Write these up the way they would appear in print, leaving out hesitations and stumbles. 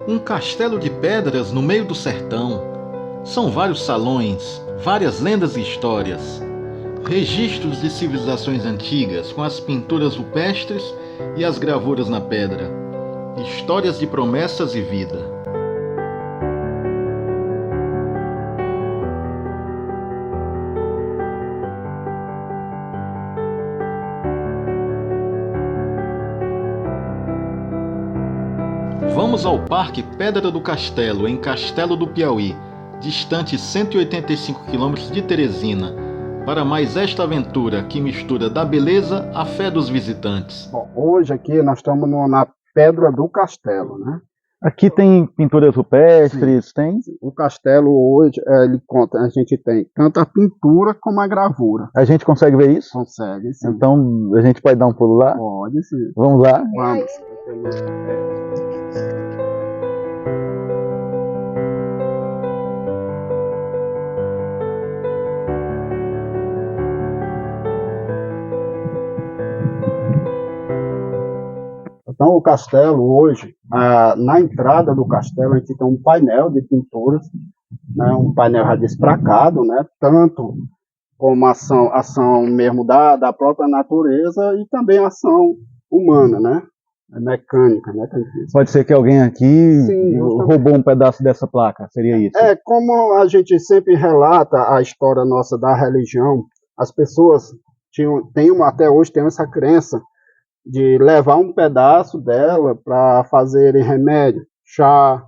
Um castelo de pedras no meio do sertão. São vários salões, várias lendas e histórias. Registros de civilizações antigas com as pinturas rupestres e as gravuras na pedra. Histórias de promessas e vida. Vamos ao Parque Pedra do Castelo, em Castelo do Piauí, distante 185 km de Teresina, para mais esta aventura que mistura da beleza à fé dos visitantes. Bom, hoje aqui nós estamos na Pedra do Castelo, né? Aqui tem pinturas rupestres, tem? O castelo hoje, ele conta, a gente tem tanto a pintura como a gravura. A gente consegue ver isso? Consegue, sim. Então a gente pode dar um pulo lá? Pode, sim. Vamos lá? Vamos. Então, o castelo hoje, na entrada do castelo, a gente tem um painel de pinturas, né, um painel já despracado, né, tanto como ação mesmo da própria natureza e também ação humana, né, mecânica, né, que a gente diz. Pode ser que alguém aqui roubou um pedaço dessa placa, seria isso? Como a gente sempre relata a história nossa da religião, as pessoas até hoje tem essa crença de levar um pedaço dela para fazerem remédio, chá,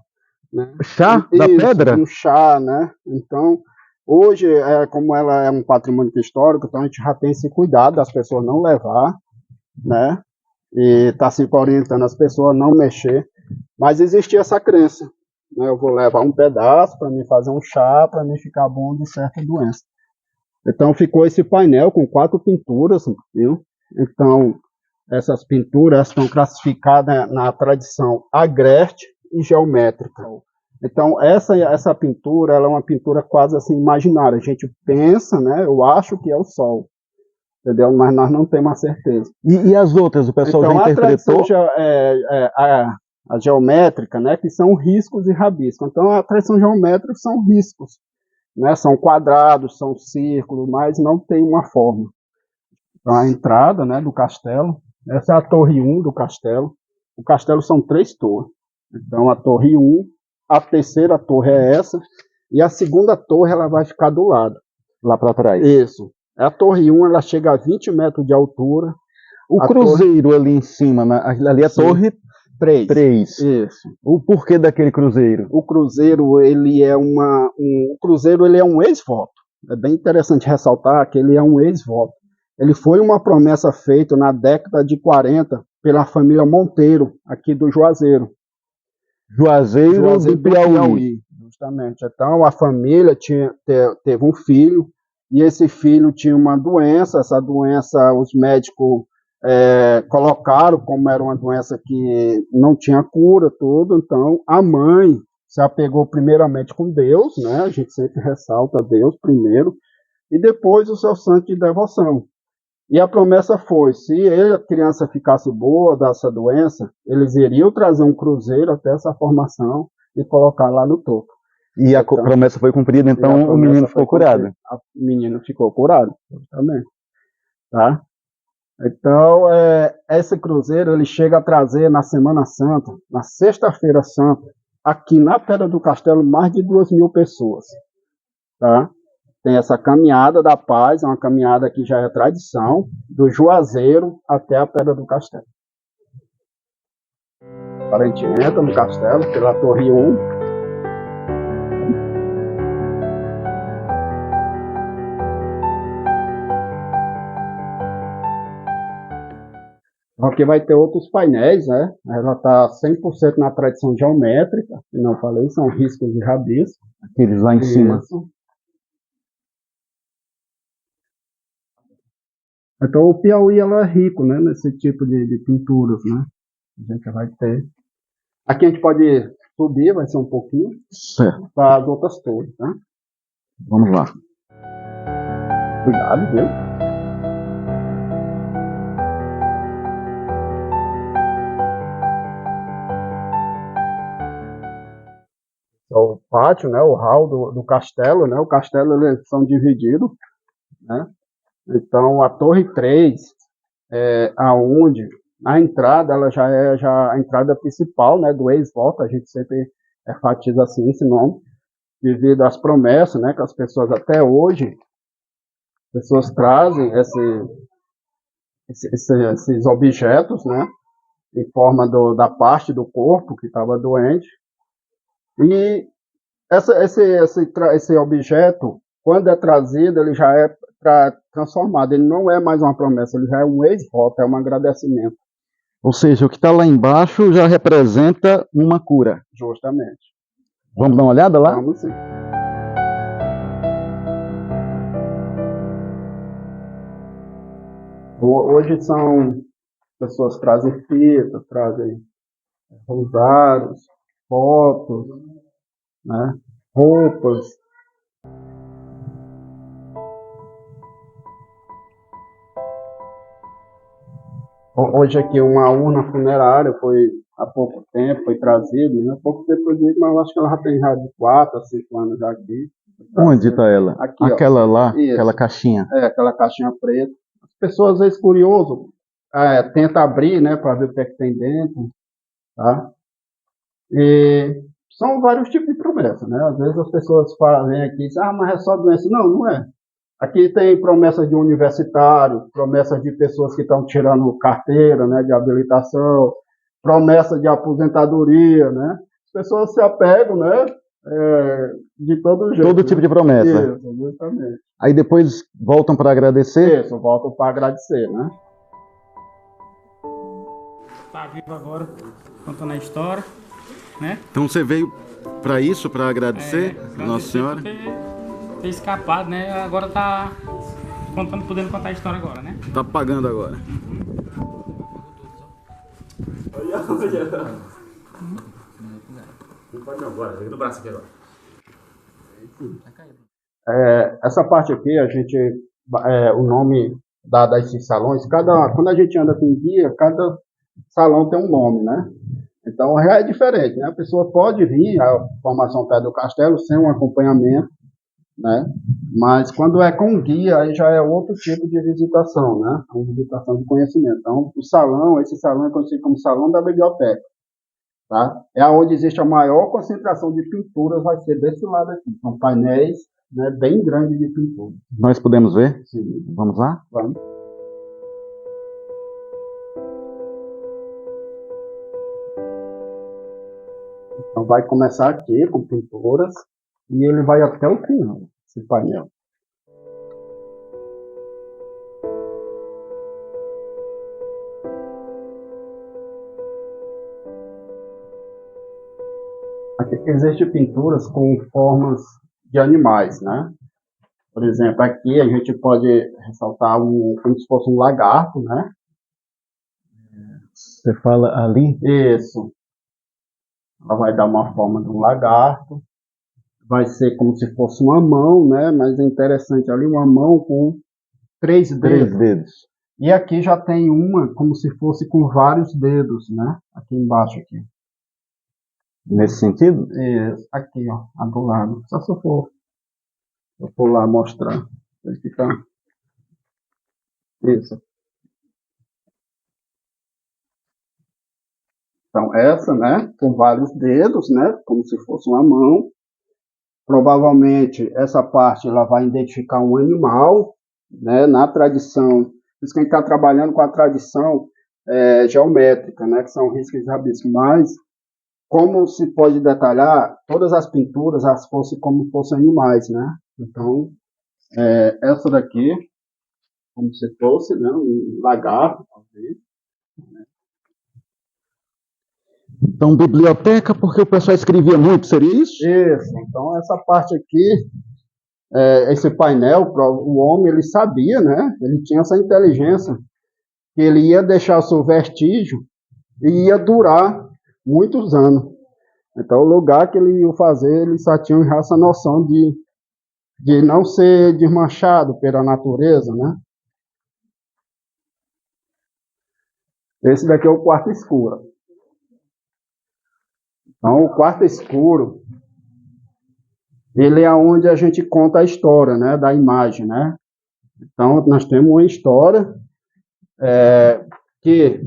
né? Chá da pedra? Um chá, né? Então, hoje, como ela é um patrimônio histórico, então a gente já tem esse cuidado das pessoas não levar, né? E está sempre orientando as pessoas a não mexer. Mas existia essa crença, né? Eu vou levar um pedaço para me fazer um chá, para me ficar bom de certa doença. Então, ficou esse painel com 4 pinturas, viu? Então, essas pinturas estão classificadas na tradição agreste e geométrica. Então, essa pintura ela é uma pintura quase assim imaginária. A gente pensa, né? Eu acho que é o sol, entendeu? Mas nós não temos a certeza. E as outras? O pessoal então, já interpretou? A geométrica, né? Que são riscos e rabiscos. Então, a tradição geométrica são riscos, né? São quadrados, são círculos, mas não tem uma forma. Então, a entrada, né, do castelo. Essa é a torre 1 do castelo. O castelo são 3 torres. Então, a torre 1, a terceira torre é essa, e a segunda torre ela vai ficar do lado. Lá para trás. Isso. A torre 1 ela chega a 20 metros de altura. O cruzeiro ali em cima, ali é a torre 3. Isso. O porquê daquele cruzeiro? O cruzeiro, ele é um ex-voto. É bem interessante ressaltar que ele é um ex-voto. Ele foi uma promessa feita na década de 40 pela família Monteiro, aqui do Juazeiro. Juazeiro do Piauí. Justamente. Então, a família teve um filho, e esse filho tinha uma doença. Essa doença, os médicos colocaram como era uma doença que não tinha cura, tudo. Então, a mãe se apegou primeiramente com Deus, né? A gente sempre ressalta Deus primeiro, e depois o seu santo de devoção. E a promessa foi, se a criança ficasse boa dessa doença, eles iriam trazer um cruzeiro até essa formação e colocar lá no topo. E a promessa foi cumprida, então o menino ficou curado. O menino ficou curado, justamente. Tá? Então, esse cruzeiro ele chega a trazer na Semana Santa, na Sexta-feira Santa, aqui na Pedra do Castelo, mais de 2.000 pessoas. Tá? Tem essa caminhada da paz, uma caminhada que já é tradição, do Juazeiro até a Pedra do Castelo. Agora a gente entra no castelo pela Torre 1. Aqui vai ter outros painéis, né? Ela está 100% na tradição geométrica, que não falei, são riscos de rabisco. Aqueles lá em cima. Então o Piauí ela é rico, né, nesse tipo de pinturas, né? A gente vai ter. Aqui a gente pode subir, vai ser um pouquinho, para as outras torres, tá? Vamos lá. Cuidado, viu? é o pátio, né, o hall do castelo, né, o castelo eles são divididos, né, então a torre 3, aonde a entrada, ela já é a entrada principal, né, do ex-voto, a gente sempre enfatiza assim esse nome, devido às promessas, né, que as pessoas até hoje, pessoas trazem esses objetos, né, em forma da parte do corpo que estava doente, e esse objeto, quando é trazido, ele já é transformado, ele não é mais uma promessa, ele já é um ex-voto, é um agradecimento. Ou seja, o que está lá embaixo já representa uma cura. Justamente. Vamos dar uma olhada lá? Vamos sim. Hoje são pessoas que trazem fitas, trazem rosários, fotos, né, roupas. Hoje aqui uma urna funerária foi há pouco tempo, foi trazida, né? Há pouco tempo eu digo, mas eu acho que ela já tem já de 4 a 5 anos já aqui. Onde está ela? Aqui, aquela ó. lá, Isso. aquela caixinha. Aquela caixinha preta. As pessoas, às vezes, curioso, tenta abrir, né, para ver o que é que tem dentro, tá? E são vários tipos de promessas, né? Às vezes as pessoas vêm aqui e dizem, mas é só doença. Não, não é. Aqui tem promessas de universitário, promessas de pessoas que estão tirando carteira, né, de habilitação, promessa de aposentadoria, né? As pessoas se apegam, né, de todo jeito. Todo tipo de promessa. Isso, justamente. Aí depois voltam para agradecer? Isso, voltam para agradecer, né? Tá vivo agora, contando a história, né? Então você veio para isso, para agradecer Nossa Senhora? Ter escapado, né? Agora tá podendo contar a história agora, né? Tá pagando agora. Não, agora, do braço aqui agora. Essa parte aqui, a gente, o nome dado a esses salões, quando a gente anda com guia, cada salão tem um nome, né? Então é diferente, né? A pessoa pode vir a formação Pé do Castelo sem um acompanhamento, né? Mas quando é com guia, aí já é outro tipo de visitação, né? Uma visitação de conhecimento. Então, esse salão é conhecido como salão da biblioteca, tá? É onde existe a maior concentração de pinturas, vai ser desse lado aqui. São painéis, né, bem grandes de pintura. Nós podemos ver? Sim. Vamos lá? Vamos. Então vai começar aqui com pinturas e ele vai até o final, esse painel. Aqui existem pinturas com formas de animais, né? Por exemplo, aqui a gente pode ressaltar como se fosse um lagarto, né? Você fala ali? Isso. Ela vai dar uma forma de um lagarto. Vai ser como se fosse uma mão, né? Mas é interessante ali, uma mão com 3 dedos. 3 dedos. E aqui já tem uma como se fosse com vários dedos, né? Aqui embaixo aqui. Nesse sentido? Isso. Aqui, ó, a do lado. Só se eu for lá mostrar. Ele fica... Isso. Então, essa, né, com vários dedos, né, como se fosse uma mão. Provavelmente, essa parte ela vai identificar um animal, né, na tradição. Por isso que a gente está trabalhando com a tradição geométrica, né, que são riscos e rabiscos. Mas, como se pode detalhar, todas as pinturas as fossem como fossem animais, né? Então, essa daqui, como se fosse, né, um lagarto, talvez. Então, biblioteca, porque o pessoal escrevia muito, seria isso? Isso. Então, essa parte aqui, esse painel, o homem, ele sabia, né? Ele tinha essa inteligência, que ele ia deixar o seu vestígio e ia durar muitos anos. Então, o lugar que ele ia fazer, ele só tinha essa noção de não ser desmanchado pela natureza, né? Esse daqui é o quarto escuro. Então, o quarto escuro Ele é onde a gente conta a história, né, da imagem, né? Então, nós temos uma história que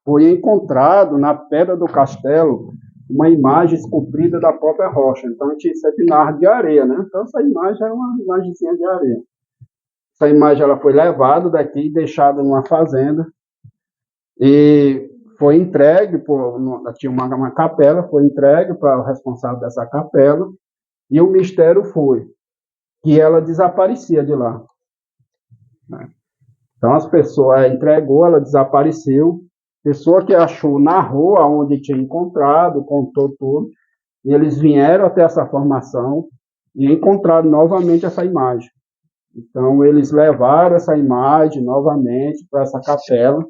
foi encontrado na pedra do castelo uma imagem esculpida da própria rocha. Então, a gente sempre narra de areia, né? Então, essa imagem é uma imagenzinha de areia. Essa imagem ela foi levada daqui e deixada numa fazenda e foi entregue, tinha uma capela, foi entregue para o responsável dessa capela, e o mistério foi que ela desaparecia de lá. Então, as pessoas entregou, ela desapareceu, pessoa que achou narrou aonde tinha encontrado, contou tudo, e eles vieram até essa formação e encontraram novamente essa imagem. Então, eles levaram essa imagem novamente para essa capela,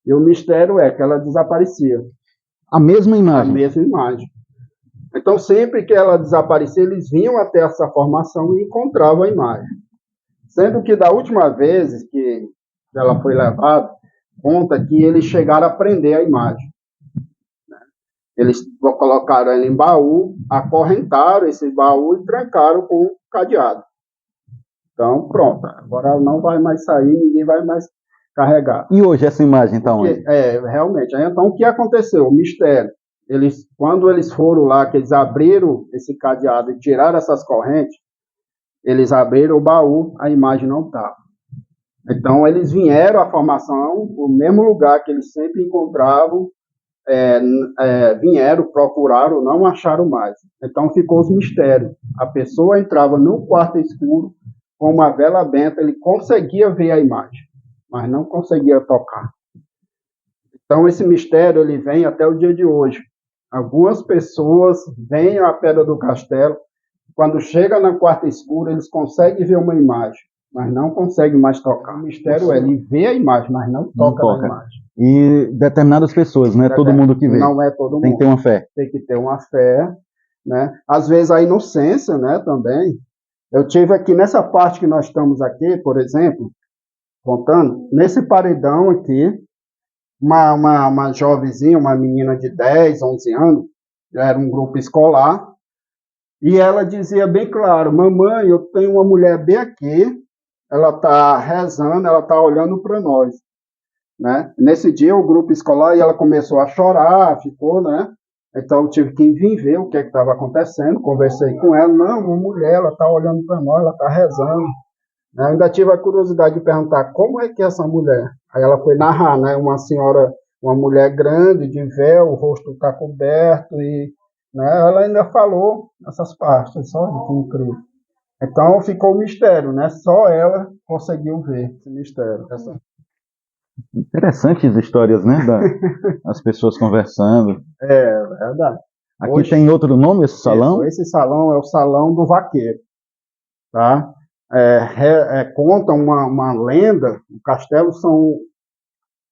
e o mistério é que ela desaparecia. A mesma A imagem. mesma imagem. Então, sempre que ela desaparecia, eles vinham até essa formação e encontravam a imagem. Sendo que da última vez que ela foi levada, conta que eles chegaram a prender a imagem. Eles colocaram ela em baú, acorrentaram esse baú e trancaram com cadeado. Então, pronto. Agora ela não vai mais sair, ninguém vai mais carregar. E hoje essa imagem está onde? Realmente. Então, o que aconteceu? O mistério. Quando eles foram lá, que eles abriram esse cadeado e tiraram essas correntes, eles abriram o baú, a imagem não estava. Então, eles vieram à formação, o mesmo lugar que eles sempre encontravam, vieram, procuraram, não acharam mais. Então, ficou os mistérios. A pessoa entrava no quarto escuro, com uma vela benta, ele conseguia ver a imagem, mas não conseguia tocar. Então, esse mistério ele vem até o dia de hoje. Algumas pessoas vêm à Pedra do Castelo, quando chega na quarta escura, eles conseguem ver uma imagem, mas não conseguem mais tocar. O mistério é, ele vê a imagem, mas não toca na imagem. E determinadas pessoas, não é todo mundo que vê. Não é todo mundo. Tem que ter uma fé. Tem que ter uma fé, né? Às vezes a inocência, né, também. Eu tive aqui, nessa parte que nós estamos aqui, por exemplo, contando, nesse paredão aqui, uma jovenzinha, uma menina de 10, 11 anos, era um grupo escolar, e ela dizia bem claro: mamãe, eu tenho uma mulher bem aqui, ela está rezando, ela está olhando para nós. Né? Nesse dia, o grupo escolar, e ela começou a chorar, ficou, né? Então, eu tive que vir ver o que estava acontecendo, conversei com ela, não, uma mulher, ela está olhando para nós, ela está rezando. Eu ainda tive a curiosidade de perguntar como é que é essa mulher. Aí ela foi narrar, né? Uma senhora, uma mulher grande, de véu, o rosto está coberto, e né, ela ainda falou essas partes, só que incrível. Então ficou o mistério, né? Só ela conseguiu ver esse mistério. Interessantes histórias, né? As pessoas conversando. É verdade. Aqui Hoje, tem outro nome, esse salão? Esse salão é o Salão do Vaqueiro. Tá? Conta uma lenda, o castelo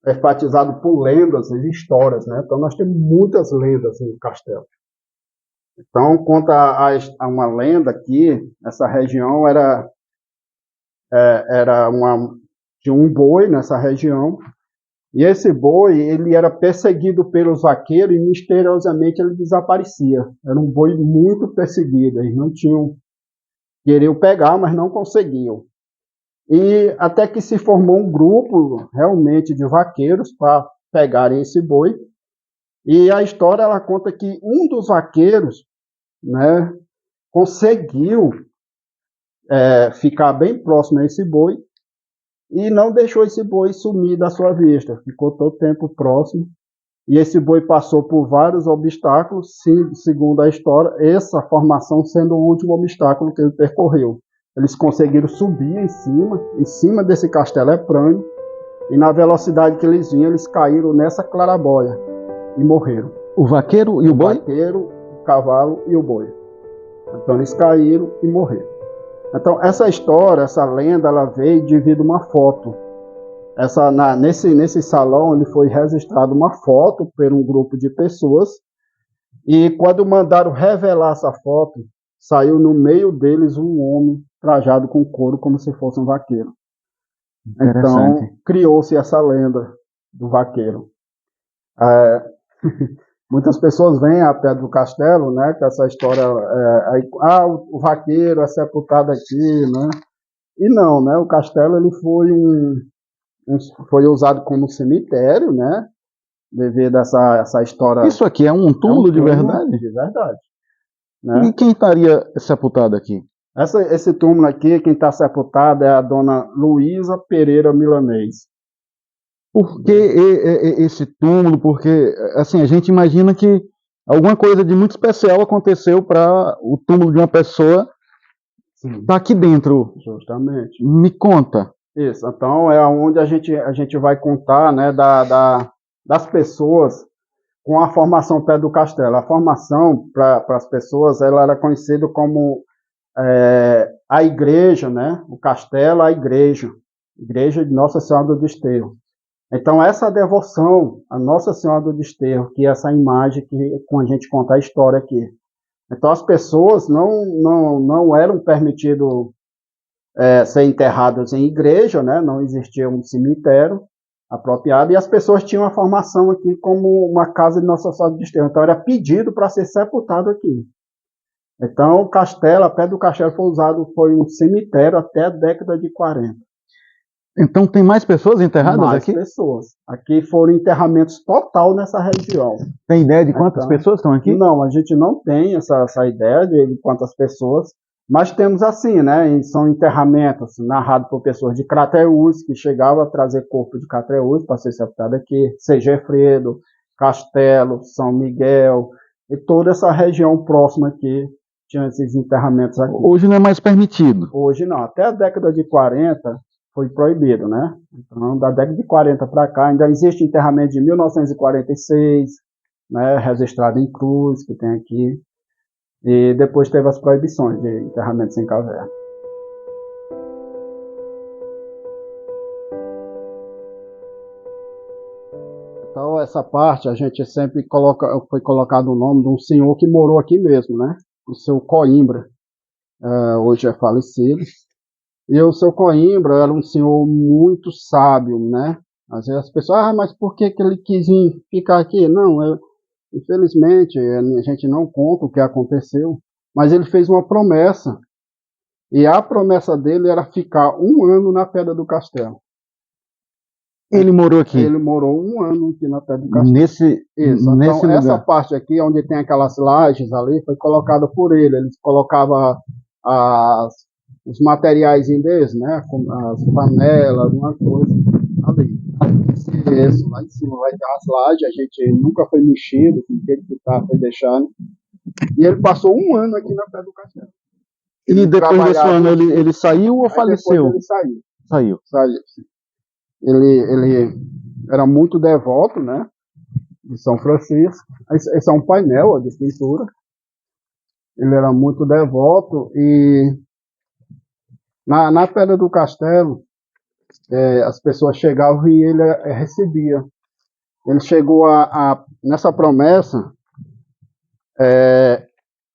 é enfatizado por lendas e histórias, né? Então nós temos muitas lendas no castelo. Então conta uma lenda que essa região tinha um boi nessa região, e esse boi ele era perseguido pelos vaqueiros e misteriosamente ele desaparecia. Era um boi muito perseguido, eles não queriam pegar, mas não conseguiam. E até que se formou um grupo realmente de vaqueiros para pegarem esse boi. E a história ela conta que um dos vaqueiros, né, conseguiu ficar bem próximo a esse boi e não deixou esse boi sumir da sua vista. Ficou todo tempo próximo. E esse boi passou por vários obstáculos, segundo a história, essa formação sendo o último obstáculo que ele percorreu. Eles conseguiram subir em cima desse castelo é plano, e na velocidade que eles vinham, eles caíram nessa claraboia e morreram. O vaqueiro e o boi? O vaqueiro, o cavalo e o boi. Então eles caíram e morreram. Então essa história, essa lenda, ela veio devido a uma foto. Nesse salão ele foi registrado uma foto por um grupo de pessoas, e quando mandaram revelar essa foto, saiu no meio deles um homem trajado com couro como se fosse um vaqueiro. Então criou-se essa lenda do vaqueiro. Muitas pessoas vêm a pé do castelo, né, com essa história, o vaqueiro é sepultado aqui, né, e não, né, o castelo ele foi usado como cemitério, né, devido a essa história. Isso aqui é um túmulo de verdade? De verdade. Né? E quem estaria sepultado aqui? Esse túmulo aqui, quem está sepultado é a dona Luísa Pereira Milanês. Por que esse túmulo? Porque, assim, a gente imagina que alguma coisa de muito especial aconteceu para o túmulo de uma pessoa estar aqui dentro. Justamente. Me conta. Isso, então é onde a gente vai contar, né, das pessoas com a formação pé do castelo. A formação para as pessoas, ela era conhecida como a igreja, né, o castelo, a igreja de Nossa Senhora do Desterro. Então essa devoção a Nossa Senhora do Desterro, que é essa imagem que com a gente conta a história aqui. Então as pessoas não eram permitidas ser enterradas em igreja, né? Não existia um cemitério apropriado, e as pessoas tinham a formação aqui como uma casa de Nossa Senhora do Desterro. Então era pedido para ser sepultado aqui. Então o castelo, a pé do castelo foi um cemitério até a década de 40. Então tem mais pessoas enterradas aqui? Mais pessoas. Aqui foram enterramentos total nessa região. Tem ideia de quantas pessoas estão aqui? Não, a gente não tem essa ideia de quantas pessoas, mas temos assim, né? São enterramentos narrados por pessoas de Crateús, que chegavam a trazer corpo de Crateús para ser sepultado aqui, Segefredo, Castelo, São Miguel, e toda essa região próxima aqui tinha esses enterramentos aqui. Hoje não é mais permitido? Hoje não. Até a década de 40 foi proibido, né? Então, da década de 40 para cá, ainda existe enterramento de 1946, né? Registrado em cruz, que tem aqui. E depois teve as proibições de enterramento sem caverna. Então, essa parte, a gente sempre foi colocado o nome de um senhor que morou aqui mesmo, né? O seu Coimbra. Hoje é falecido. E o seu Coimbra era um senhor muito sábio, né? Às vezes as pessoas, mas por que ele quis vir ficar aqui? Não, infelizmente, a gente não conta o que aconteceu, mas ele fez uma promessa, e a promessa dele era ficar 1 ano na Pedra do Castelo. Ele morou aqui? Ele morou 1 ano aqui na Pedra do Castelo. Nesse então, lugar. Essa parte aqui, onde tem aquelas lajes ali, foi colocada por ele. Ele colocava os materiais deles, né? As panelas, uma coisa ali. Isso, lá em cima vai ter as lajes, a gente nunca foi mexido, com o que foi deixando. E ele passou 1 ano aqui na Pedra do Castelo. E depois desse ano ele saiu ou faleceu? Depois ele saiu. Saiu. Ele era muito devoto, né? De São Francisco. Esse é um painel de pintura. Ele era muito devoto e na Pedra do Castelo as pessoas chegavam e ele recebia. Ele chegou nessa promessa,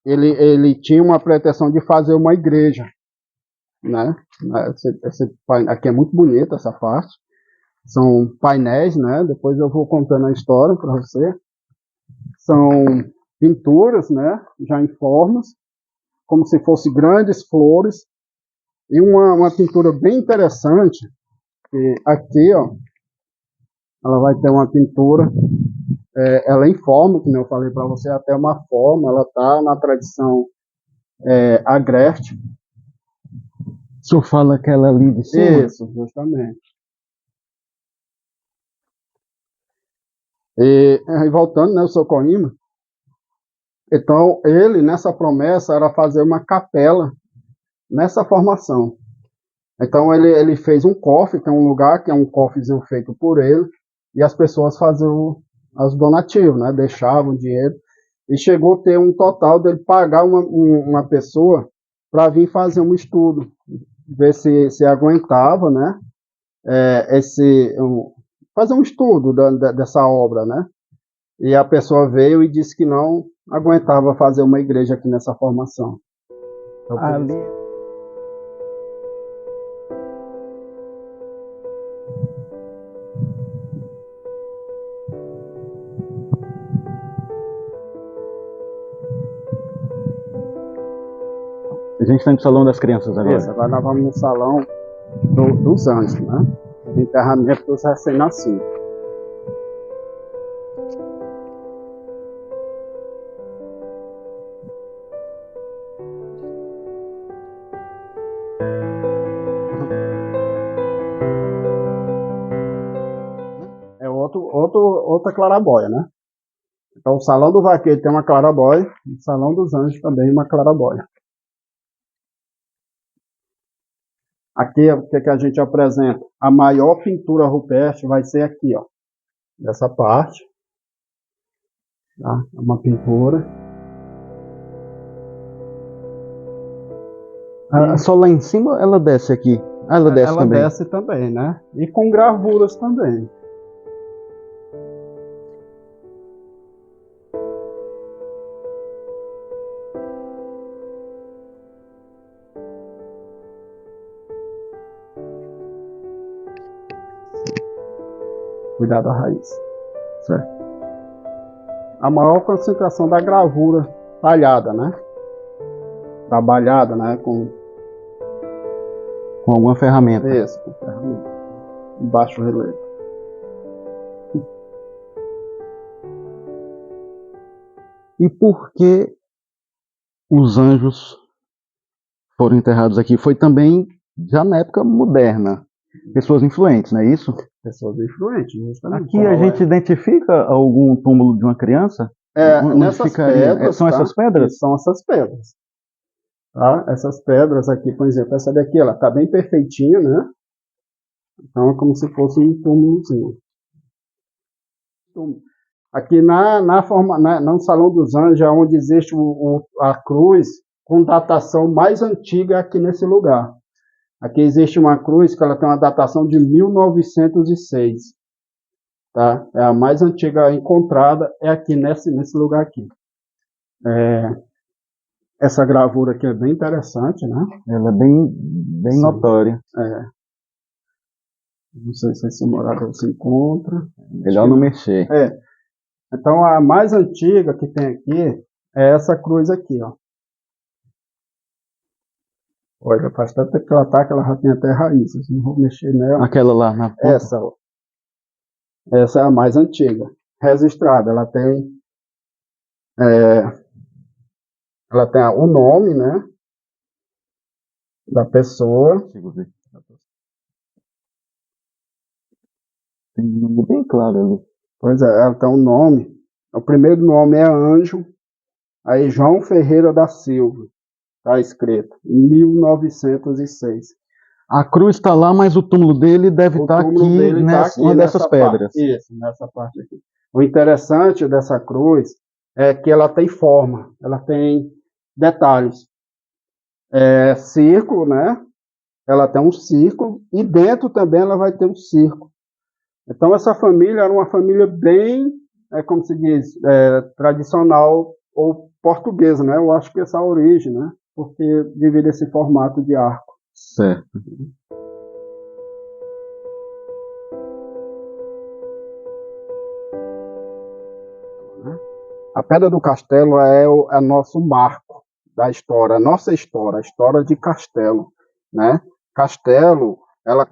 ele tinha uma pretensão de fazer uma igreja, né? Aqui é muito bonita essa parte. São painéis, né? Depois eu vou contando a história para você. São pinturas, né? Já em formas, como se fossem grandes flores. E uma pintura bem interessante, que aqui, ó, ela vai ter uma pintura, ela é em forma, que eu falei para você, até uma forma, ela está na tradição agreste. O senhor fala aquela ali de cima? Isso, justamente. E voltando, né, o seu Coimbra, então ele, nessa promessa, era fazer uma capela nessa formação. Então ele fez um cofre, tem um lugar que é um cofrezinho feito por ele, e as pessoas faziam os donativos, né, deixavam dinheiro, e chegou a ter um total dele pagar uma pessoa para vir fazer um estudo, ver se aguentava, né, fazer um estudo dessa obra, né? E a pessoa veio e disse que não aguentava fazer uma igreja aqui nessa formação. Então, ali... A gente está no Salão das Crianças agora. Isso, agora nós vamos no Salão dos Anjos, né? O enterramento dos recém-nascidos. É outra clarabóia, né? Então, o Salão do Vaqueiro tem uma clarabóia, e o Salão dos Anjos também uma clarabóia. Aqui, o que a gente apresenta? A maior pintura rupestre vai ser aqui, ó. Dessa parte. Tá? É uma pintura. Só lá em cima ela desce aqui? Ah, ela desce Ela também? desce também, né? E com gravuras também. Cuidado da raiz. Certo. A maior concentração da gravura talhada, né? Trabalhada, né? Com alguma ferramenta. isso, com ferramenta. Em baixo relevo. E por que os anjos foram enterrados aqui? Foi também já na época moderna. Pessoas influentes, não é isso? Pessoas influentes, justamente. Aqui a gente identifica algum túmulo de uma criança? Onde Nessas ficaria? pedras. São tá? essas pedras? São essas pedras. Tá? Essas pedras aqui, por exemplo, essa daqui, ela tá bem perfeitinha, né? Então é como se fosse um túmulozinho. Aqui no Salão dos Anjos é onde existe a cruz com datação mais antiga aqui nesse lugar. Aqui existe uma cruz que ela tem uma datação de 1906. Tá? É a mais antiga encontrada, é aqui nesse lugar aqui. Essa gravura aqui é bem interessante, né? Ela é bem Sim. notória. Não sei se esse morador se encontra. Melhor não mexer. Então a mais antiga que tem aqui é essa cruz aqui, ó. Olha, faz tanto tempo que ela tá, que ela já tem até raízes. Não vou mexer nela. Aquela lá na ponta. Essa é a mais antiga. Registrada. Ela tem o nome, né? Da pessoa. Consigo ver. Tem um nome bem claro ali. Pois é, ela tem um nome. O primeiro nome é Anjo. Aí João Ferreira da Silva. Está escrito. 1906. A cruz está lá, mas o túmulo dele deve estar aqui, uma dessas pedras. Isso, nessa parte aqui. O interessante dessa cruz é que ela tem forma, ela tem detalhes. Círculo, né? Ela tem um círculo e dentro também ela vai ter um círculo. Então essa família era uma família bem, como se diz, tradicional ou portuguesa, né? Eu acho que essa é a origem, né? Porque devido a esse formato de arco. Certo. A Pedra do Castelo é nosso marco da história, a nossa história, a história de Castelo, né? Castelo, ela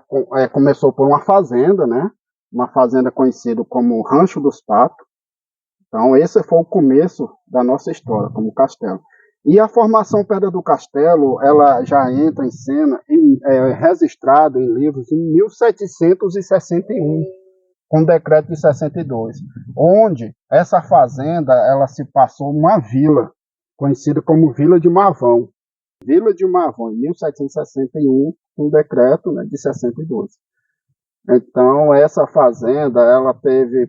começou por uma fazenda, né? Uma fazenda conhecida como Rancho dos Patos. Então esse foi o começo da nossa história como Castelo. E a formação Pedra do Castelo, ela já entra em cena, registrado em livros em 1761, com o decreto de 62, onde essa fazenda ela se passou uma vila, conhecida como Vila de Mavão. Vila de Mavão, em 1761, com o decreto, né, de 62. Então, essa fazenda, ela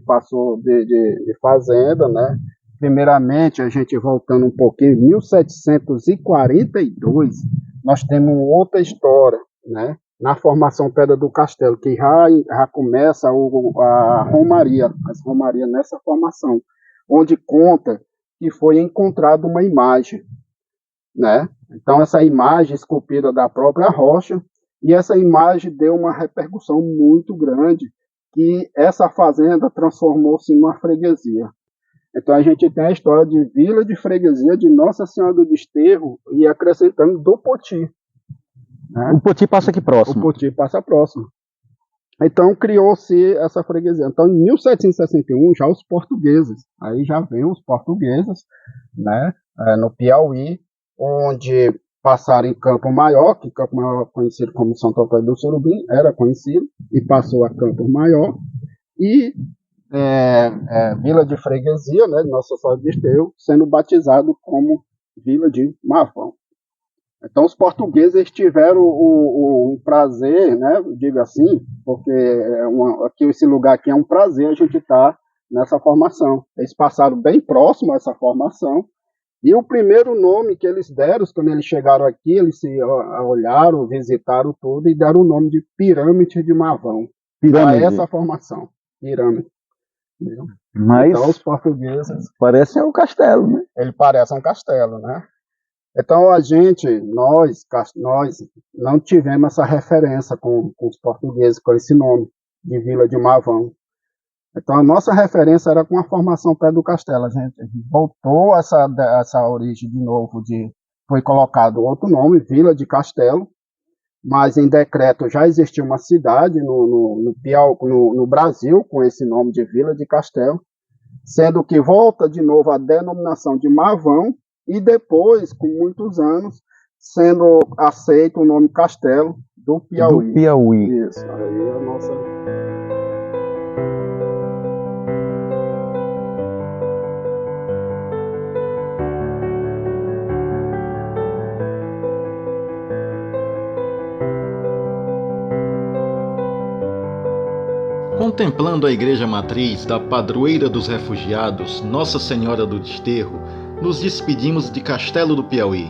passou de fazenda, né? Primeiramente, a gente voltando um pouquinho, em 1742, nós temos outra história, né? Na formação Pedra do Castelo, que já começa a Romaria, as Romarias nessa formação, onde conta que foi encontrada uma imagem, né? Então, essa imagem esculpida da própria rocha, e essa imagem deu uma repercussão muito grande, que essa fazenda transformou-se numa freguesia. Então a gente tem a história de Vila de Freguesia de Nossa Senhora do Desterro e acrescentando do Poti. Né? O Poti passa aqui O próximo. Poti passa próximo. Então criou-se essa freguesia. Então em 1761 já os portugueses, aí já vem os portugueses, né, no Piauí, onde passaram em Campo Maior, que Campo Maior conhecido como Santo Antônio do Surubim, era conhecido, e passou a Campo Maior, e Vila de Freguesia, né, de Nossa Senhora do Desterro, sendo batizado como Vila de Mavão. Então os portugueses tiveram um prazer, né, digo assim, porque aqui esse lugar aqui é um prazer a gente estar nessa formação. Eles passaram bem próximo a essa formação, e o primeiro nome que eles deram, quando eles chegaram aqui, eles se olharam, visitaram tudo e deram o nome de Pirâmide de Mavão. Pirâmide. A essa formação, Pirâmide. Entendeu? Mas Então os portugueses, parece o castelo, né? ele parece um castelo, né? Então nós não tivemos essa referência com os portugueses, com esse nome de Vila de Mavão. Então a nossa referência era com a formação pé do castelo. A gente voltou essa origem de novo, foi colocado outro nome, Vila de Castelo, mas em decreto já existia uma cidade no Brasil com esse nome de Vila de Castelo, sendo que volta de novo a denominação de Mavão, e depois, com muitos anos, sendo aceito o nome Castelo do Piauí. Do Piauí. Isso, aí a nossa... Contemplando a igreja matriz da padroeira dos refugiados, Nossa Senhora do Desterro, nos despedimos de Castelo do Piauí.